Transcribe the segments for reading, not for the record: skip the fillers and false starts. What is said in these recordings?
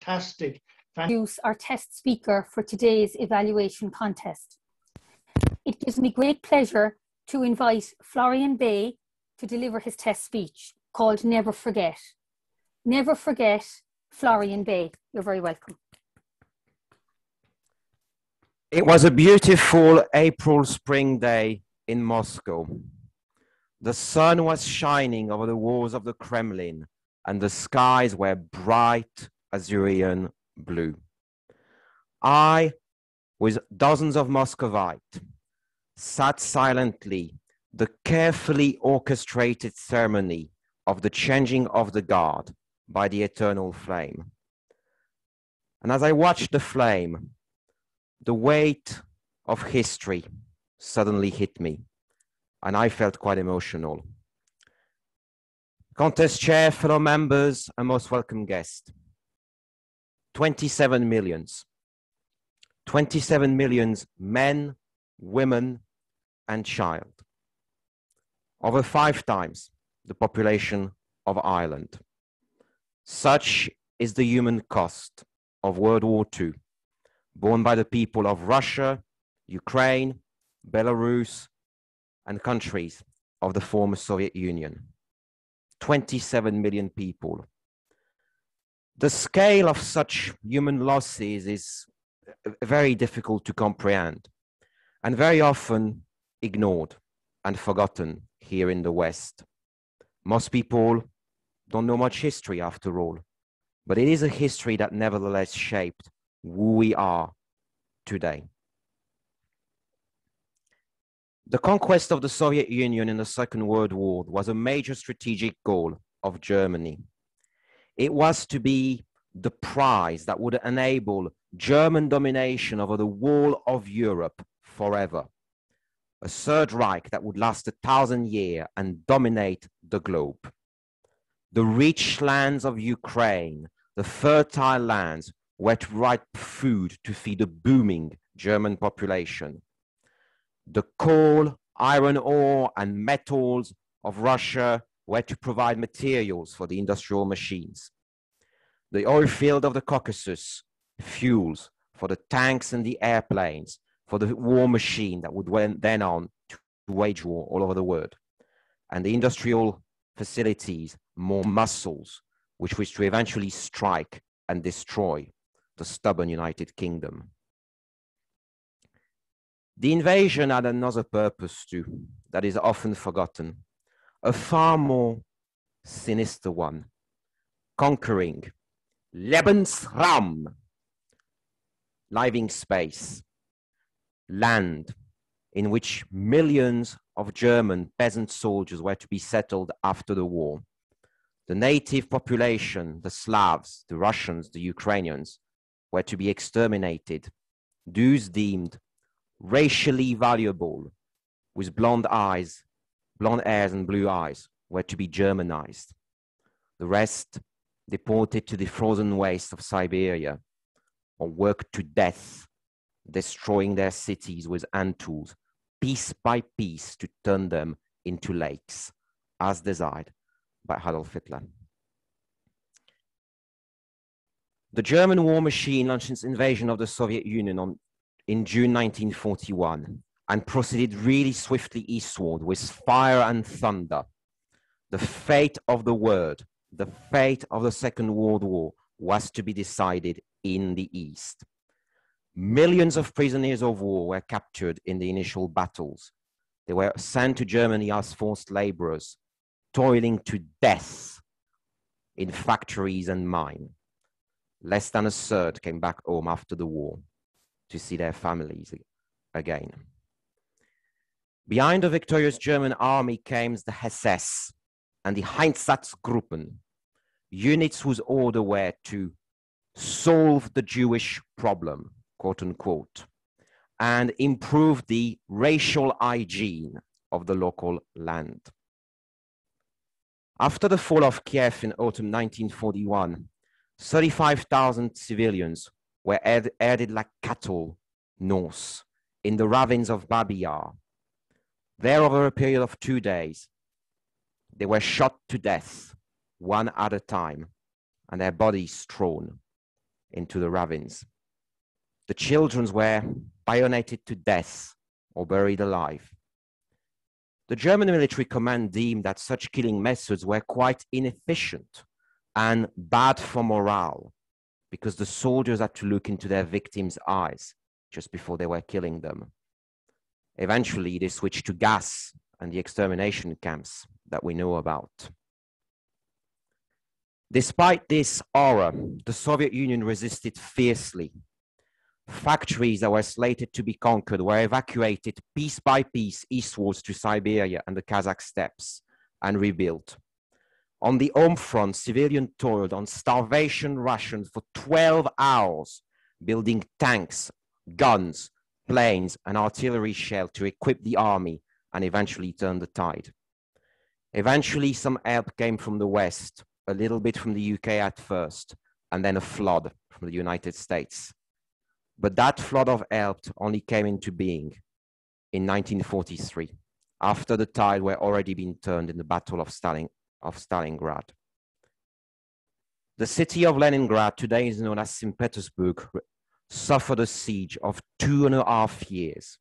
fantastic. Introduce our test speaker for today's evaluation contest. It gives me great pleasure to invite Florian Bay to deliver his test speech called Never Forget. Never forget Florian Bay. You're very welcome. It was a beautiful April spring day in Moscow. The sun was shining over the walls of the Kremlin and the skies were bright Azurean blue. I, with dozens of Muscovites, sat silently the carefully orchestrated ceremony of the changing of the guard by the eternal flame. And as I watched the flame, the weight of history suddenly hit me, and I felt quite emotional. Contest chair, fellow members, and most welcome guest. 27 millions. 27 millions men, women, and child. Over 5 times the population of Ireland. Such is the human cost of World War II, borne by the people of Russia, Ukraine, Belarus, and countries of the former Soviet Union. 27 million people. The scale of such human losses is very difficult to comprehend and very often ignored and forgotten here in the West. Most people don't know much history after all, but it is a history that nevertheless shaped who we are today. The conquest of the Soviet Union in the Second World War was a major strategic goal of Germany. It was to be the prize that would enable German domination over the whole of Europe forever. A Third Reich that would last 1,000 years and dominate the globe. The rich lands of Ukraine, the fertile lands, were to provide food to feed a booming German population. The coal, iron ore, and metals of Russia were to provide materials for the industrial machines. The oil field of the Caucasus, fuels for the tanks and the airplanes, for the war machine that would went then on to wage war all over the world. And the industrial facilities, more muscles, which was to eventually strike and destroy the stubborn United Kingdom. The invasion had another purpose too, that is often forgotten, a far more sinister one, conquering Lebensraum, living space, land in which millions of German peasant soldiers were to be settled after the war. The native population, the Slavs, the Russians, the Ukrainians, were to be exterminated, those deemed racially valuable, with blonde eyes, blonde hairs and blue eyes, were to be Germanized. The rest deported to the frozen wastes of Siberia or worked to death, destroying their cities with hand tools, piece by piece, to turn them into lakes, as desired by Adolf Hitler. The German war machine launched its invasion of the Soviet Union in June 1941 and proceeded really swiftly eastward with fire and thunder. The fate of the world, the fate of the Second World War, was to be decided in the East. Millions of prisoners of war were captured in the initial battles. They were sent to Germany as forced laborers, toiling to death in factories and mines. Less than a third came back home after the war to see their families again. Behind the victorious German army came the SS and the Einsatzgruppen, units whose order were to solve the Jewish problem, quote unquote, and improve the racial hygiene of the local land. After the fall of Kiev in autumn 1941, 35,000 civilians were herded like cattle north in the ravines of Babi Yar. There, over a period of 2 days, they were shot to death, one at a time, and their bodies thrown into the ravines. The children were bayoneted to death or buried alive. The German military command deemed that such killing methods were quite inefficient and bad for morale, because the soldiers had to look into their victims' eyes just before they were killing them. Eventually, they switched to gas and the extermination camps that we know about. Despite this horror, the Soviet Union resisted fiercely. Factories that were slated to be conquered were evacuated piece by piece eastwards to Siberia and the Kazakh steppes and rebuilt. On the home front, civilians toiled on starvation rations for 12 hours, building tanks, guns, planes, and artillery shell to equip the army and eventually turn the tide. Eventually, some help came from the West, a little bit from the UK at first, and then a flood from the United States. But that flood of help only came into being in 1943, after the tide were already been turned in the Battle of Stalingrad. The city of Leningrad, today is known as St. Petersburg, suffered a siege of 2.5 years,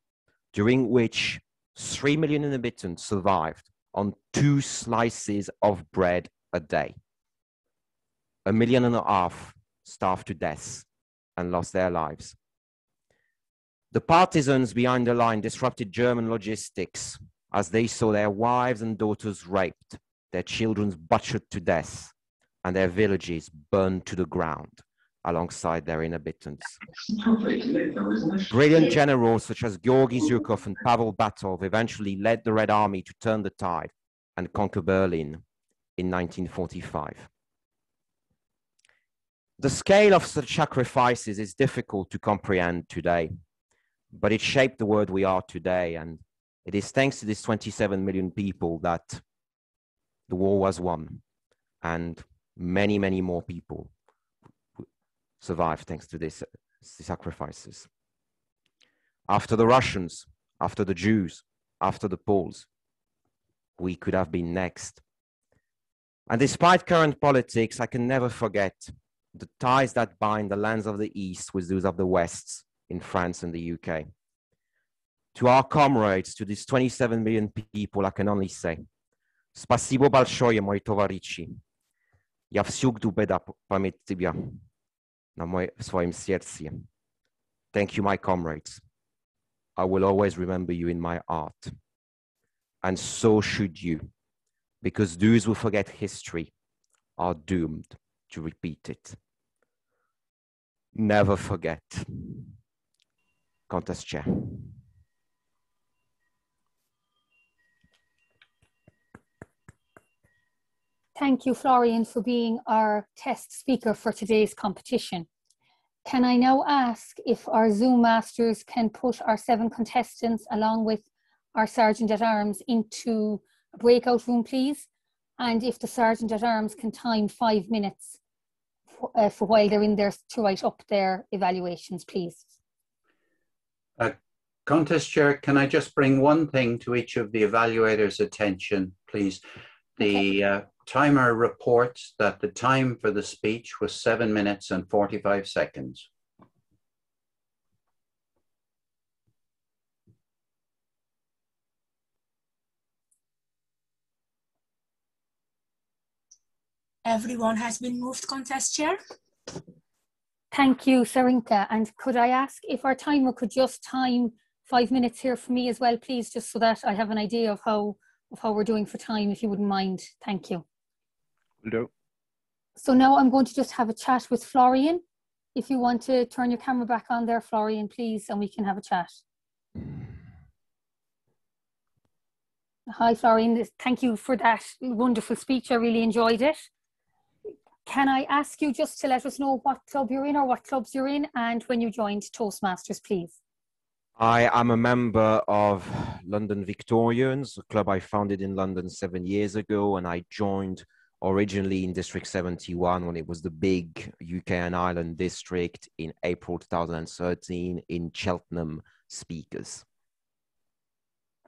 during which 3 million inhabitants survived on 2 slices of bread a day. 1.5 million starved to death and lost their lives. The partisans behind the line disrupted German logistics as they saw their wives and daughters raped, their children butchered to death, and their villages burned to the ground alongside their inhabitants. Brilliant generals such as Georgy Zhukov and Pavel Batov eventually led the Red Army to turn the tide and conquer Berlin in 1945. The scale of such sacrifices is difficult to comprehend today, but it shaped the world we are today, and it is thanks to these 27 million people that the war was won, and many, many more people survived thanks to these sacrifices. After the Russians, after the Jews, after the Poles, we could have been next. And despite current politics, I can never forget the ties that bind the lands of the East with those of the West in France and the UK. To our comrades, to these 27 million people, I can only say, Спасибо большое, мои товарищи. Я всюду буду память тебя в своем сердце. Thank you, my comrades. I will always remember you in my heart. And so should you, because those who forget history are doomed to repeat it. Never forget. Contest Chair. Thank you, Florian, for being our test speaker for today's competition. Can I now ask if our Zoom masters can put our 7 contestants along with our Sergeant at Arms into a breakout room, please? And if the Sergeant at Arms can time 5 minutes for while they're in there to write up their evaluations, please. Contest Chair, can I just bring one thing to each of the evaluators' attention, please? The timer reports that the time for the speech was 7 minutes and 45 seconds. Everyone has been moved, Contest Chair. Thank you, Sarinka. And could I ask if our timer could just time 5 minutes here for me as well, please, just so that I have an idea of how we're doing for time, if you wouldn't mind. Thank you. No. So now I'm going to just have a chat with Florian. If you want to turn your camera back on there, Florian, please, and we can have a chat. Hi, Florian. Thank you for that wonderful speech. I really enjoyed it. Can I ask you just to let us know what club you're in or what clubs you're in and when you joined Toastmasters, please? I am a member of London Victorians, a club I founded in London 7 years ago, and I joined originally in District 71 when it was the big UK and Ireland district in April 2013 in Cheltenham Speakers.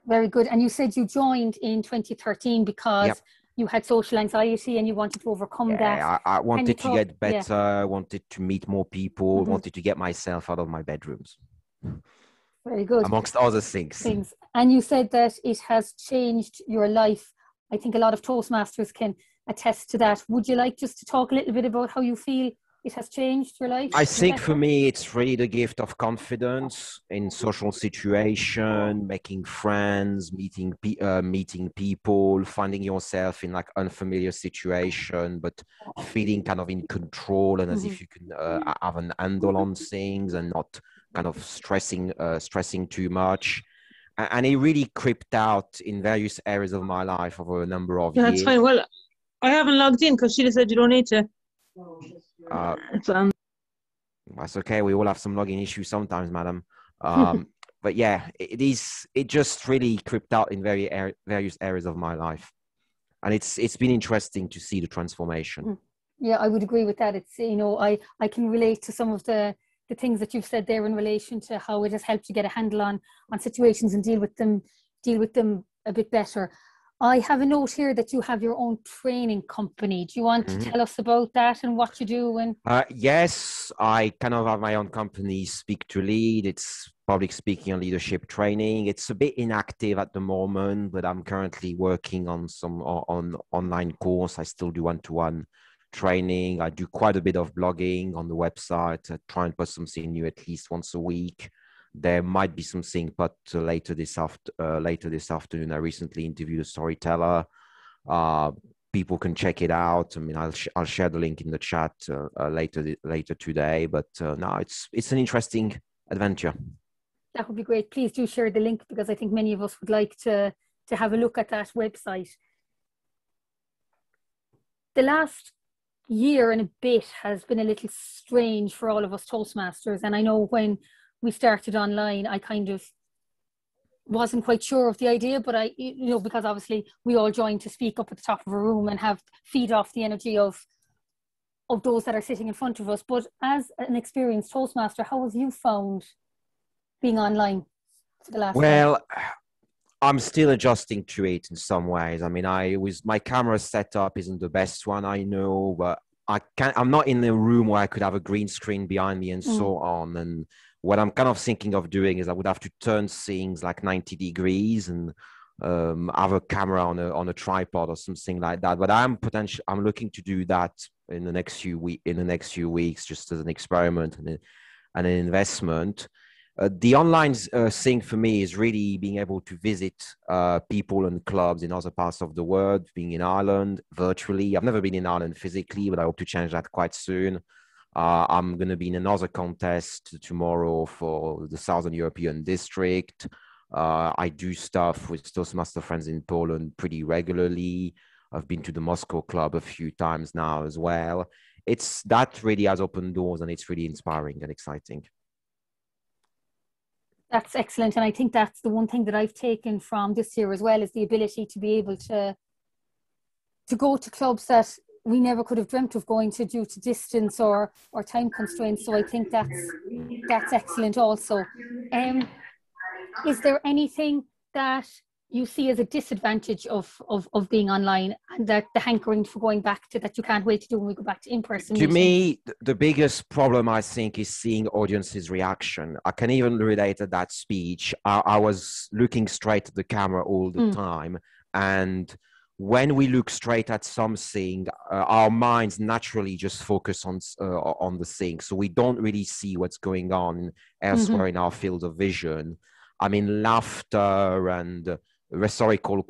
Very good. And you said you joined in 2013 because you had social anxiety and you wanted to overcome that. I wanted to get better, yeah. wanted to meet more people, Mm-hmm. wanted to get myself out of my bedrooms. Very good. Amongst other things. And you said that it has changed your life. I think a lot of Toastmasters can attest to that. Would you like just to talk a little bit about how you feel it has changed your life? I think for me, it's really the gift of confidence in social situation, making friends, meeting people, finding yourself in like unfamiliar situation, but feeling kind of in control and as if you can have an handle on things and not kind of stressing too much. And it really crept out in various areas of my life over a number of years. That's fine. Well, I haven't logged in because Sheila said you don't need to. That's okay. We all have some login issues sometimes, madam. But yeah, it just really crept out in various areas of my life. And it's been interesting to see the transformation. Yeah, I would agree with that. It's, you know, I can relate to some of the things that you've said there in relation to how it has helped you get a handle on situations and deal with them a bit better. I have a note here that you have your own training company. Do you want to tell us about that and what you do? And yes, I kind of have my own company, Speak to Lead. It's public speaking and leadership training. It's a bit inactive at the moment, but I'm currently working on some online course. I still do one-to-one training. I do quite a bit of blogging on the website. I try and post something new at least once a week. There might be something, but later this afternoon, I recently interviewed a storyteller. People can check it out. I mean, I'll share the link in the chat later today. But no, it's an interesting adventure. That would be great. Please do share the link because I think many of us would like to have a look at that website. The last year and a bit has been a little strange for all of us Toastmasters, and I know when we started online, I kind of wasn't quite sure of the idea, but because obviously we all join to speak up at the top of a room and feed off the energy of those that are sitting in front of us. But as an experienced Toastmaster, how have you found being online for the last Well, I'm still adjusting to it in some ways. I mean, my camera setup isn't the best one, I know, but I'm not in a room where I could have a green screen behind me and so on. And what I'm kind of thinking of doing is I would have to turn things like 90 degrees and have a camera on a tripod or something like that. But I'm looking to do that in the next few weeks, just as an experiment and an investment. The online thing for me is really being able to visit people and clubs in other parts of the world, being in Ireland virtually. I've never been in Ireland physically, but I hope to change that quite soon. I'm going to be in another contest tomorrow for the Southern European District. I do stuff with Toastmaster friends in Poland pretty regularly. I've been to the Moscow Club a few times now as well. That really has opened doors, and it's really inspiring and exciting. That's excellent. And I think that's the one thing that I've taken from this year as well, is the ability to be able to go to clubs that we never could have dreamt of going to due to distance or time constraints. So I think that's excellent also. Is there anything that you see as a disadvantage of being online, and that the hankering for going back to that you can't wait to do when we go back to in-person meetings? To me, the biggest problem, I think, is seeing audience's reaction. I can even relate to that speech. I was looking straight at the camera all the time, and when we look straight at something, our minds naturally just focus on the thing. So we don't really see what's going on elsewhere in our field of vision. I mean, laughter and rhetorical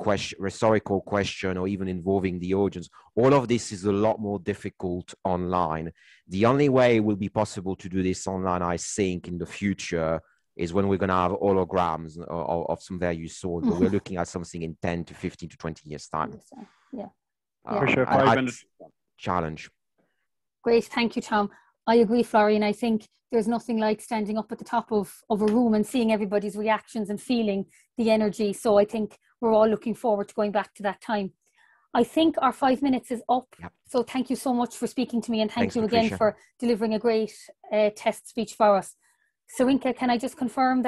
question or even involving the audience, all of this is a lot more difficult online. The only way it will be possible to do this online, I think, in the future is when we're going to have holograms of some value sort, but we're looking at something in 10 to 15 to 20 years time. For sure, 5 minutes. Challenge. Great, thank you, Tom. I agree, Florian. I think there's nothing like standing up at the top of a room and seeing everybody's reactions and feeling the energy. So I think we're all looking forward to going back to that time. I think our 5 minutes is up. Yep. So thank you so much for speaking to me, and thanks you again for delivering a great test speech for us. Sarinka, can I just confirm that